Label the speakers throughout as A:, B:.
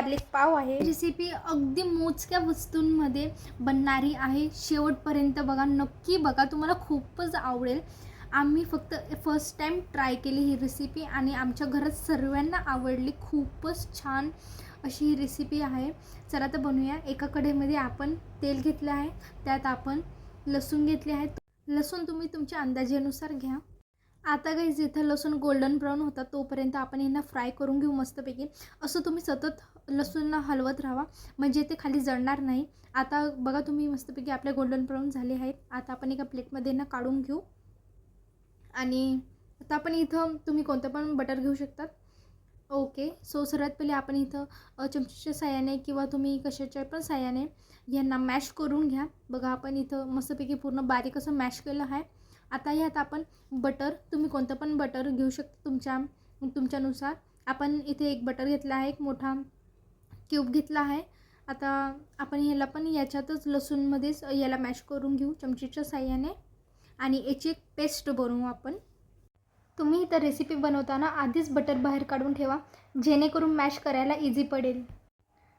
A: Garlic पाव आहे। Recipe अगदी मोजक्या वस्तूंमध्ये बनणारी आहे। शेवटपर्यंत बघा, नक्की बघा, तुम्हाला खूपच आवडेल। आम्ही फक्त फर्स्ट टाइम ट्राय केली ही रेसिपी आणि आमच्या घरात सर्वांना आवडली। खूपच छान अशी ही रेसिपी आहे। चला तर बनवूया। एका कढईमध्ये आपण तेल घेतलं आहे, त्यात आपण लसूण घेतले आहे। लसूण तुम्ही तुमच्या अंदाजानुसार घ्या। आता गाईज इथं लसूण गोल्डन ब्राऊन होता तोपर्यंत आपण यांना फ्राय करून घेऊ मस्तपैकी। असं तुम्ही सतत लसूणला हलवत राहा म्हणजे ते खाली जळणार नाही। आता बघा तुम्ही मस्तपैकी आपले गोल्डन ब्राऊन झाले आहेत। आता आपण एका प्लेटमध्ये यांना काढून घेऊ आणि आता आपण इथं तुम्ही कोणतं पण बटर घेऊ शकतात। ओके, सो सर्वात पहिले आपण इथं चमचेच्या साहाय्याने किंवा तुम्ही कशाच्या पण साहाय्याने यांना मॅश करून घ्या। बघा आपण इथं मस्तपैकी पूर्ण बारीक असं मॅश केलं आहे। आता ह्यात आपण बटर, तुम्ही कोणतं पण बटर घेऊ शकता तुमच्यानुसार। आपण इथे एक बटर घेतला आहे, एक मोठा क्यूब घेतला आहे। आता आपण ह्याला पण याच्यातच लसूणमध्येच याला मॅश करून घेऊ चमचेच्या साहाय्याने आणि याची एक पेस्ट बनवू आपण। तुम्ही इथं रेसिपी बनवताना आधीच बटर बाहेर काढून ठेवा जेणेकरून मॅश करायला इझी पडेल।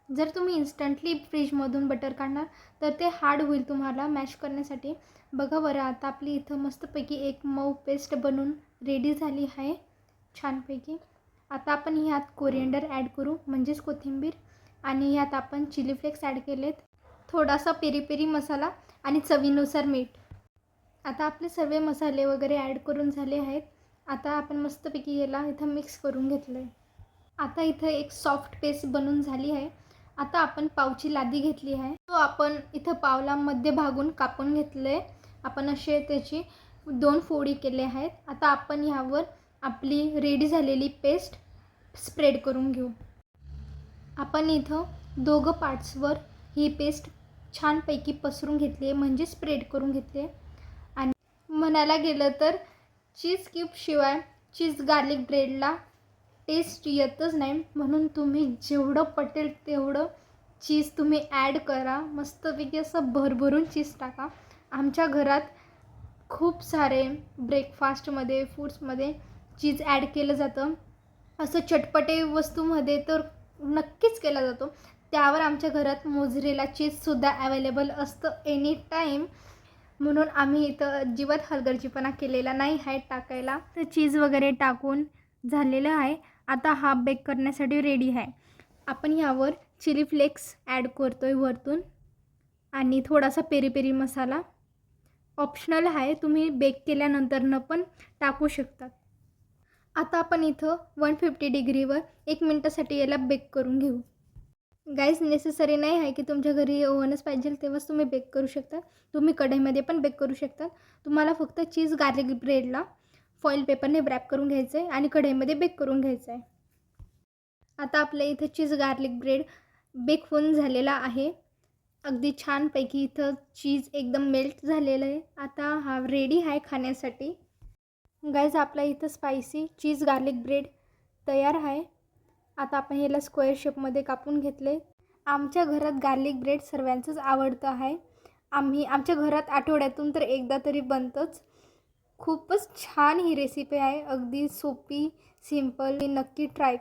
A: जर तुम्ही इन्स्टंटली फ्रीजमधून बटर काढणार तर ते हार्ड होईल तुम्हाला मॅश करण्यासाठी। बघा बरं, आता आपली इथं मस्तपैकी एक मऊ पेस्ट बनवून रेडी झाली आहे छानपैकी। आता आपण ह्यात कोरिएंडर ॲड करू म्हणजेच कोथिंबीर, आणि ह्यात आपण चिली फ्लेक्स ॲड केलेत, थोडासा पेरी पेरी मसाला आणि चवीनुसार मीठ। आता आपले सर्व मसाले वगैरे ॲड करून झाले आहेत। आता आपण मस्तपैकी याला इथं मिक्स करून घेतलं आहे। आता इथं एक सॉफ्ट पेस्ट बनवून झाली आहे। आता आपण पावची लादी घेतली आहे, तो आपण इथं पावला मध्य भागून कापून घेतले। आपण असे त्याची 2 फोडी केले आहेत। आता आपण ह्यावर आपली रेडी झालेली पेस्ट स्प्रेड करून घेऊ। आपण इथं दोघं पार्ट्सवर ही पेस्ट छानपैकी पसरून घेतली आहे म्हणजे स्प्रेड करून घेतली आहे। आणि म्हणायला गेलं तर चीज क्यूब शिवाय चीज गार्लिक ब्रेडला टेस्ट येतच नाही, म्हणून तुम्ही जेवढं पटेल तेवढं चीज तुम्ही ॲड करा। मस्तपैकी असं भरभरून चीज टाका। आमच्या घरात खूप सारे ब्रेकफास्टमध्ये फूड्समध्ये चीज ॲड केलं जातं। असं चटपटे वस्तूमध्ये तर नक्कीच केला जातो। त्यावर आमच्या घरात मोझरेला चीजसुद्धा अवेलेबल असतं एनी टाईम, म्हणून आम्ही इथं अजिबात हलगर्जीपणा केलेला नाही आहे टाकायला। तर चीज वगैरे टाकून झालेलं आहे। आता हा बेक करण्यासाठी रेडी आहे। आपण ह्यावर चिली फ्लेक्स ॲड करतो आहे वरतून आणि थोडासा पेरी पेरी मसाला ऑप्शनल आहे, तुम्ही बेक केल्यानंतरनं पण टाकू शकतात। आता आपण इथं 150 डिग्रीवर 1 मिनटासाठी याला बेक करून घेऊ। गाईज नेसेसरी नाही आहे की तुमच्या घरी ओव्हनच पाहिजे तेव्हाच तुम्ही बेक करू शकता, तुम्ही कढईमध्ये पण बेक करू शकता। तुम्हाला फक्त चीज गार्लिक ब्रेडला फॉईल पेपरने व्रॅप करून घ्यायचं आहे आणि कढईमध्ये बेक करून घ्यायचं आहे। आता आपल्या इथं चीज गार्लिक ब्रेड बेक होऊन झालेला आहे। अगदी छानपैकी इथं चीज एकदम मेल्ट झालेलं आहे। आता हा रेडी आहे खाण्यासाठी। गाईज आपला इथं स्पायसी चीज गार्लिक ब्रेड तयार आहे। आता आपण ह्याला स्क्वेअर शेपमध्ये कापून घेतले। आमच्या घरात गार्लिक ब्रेड सर्वांचंच आवडतं आहे। आमच्या घरात आठवड्यातून तर एकदा तरी बनतंच। खूपच छान ही रेसिपी आहे, अगदी सोपी सिंपल, नक्की ट्राय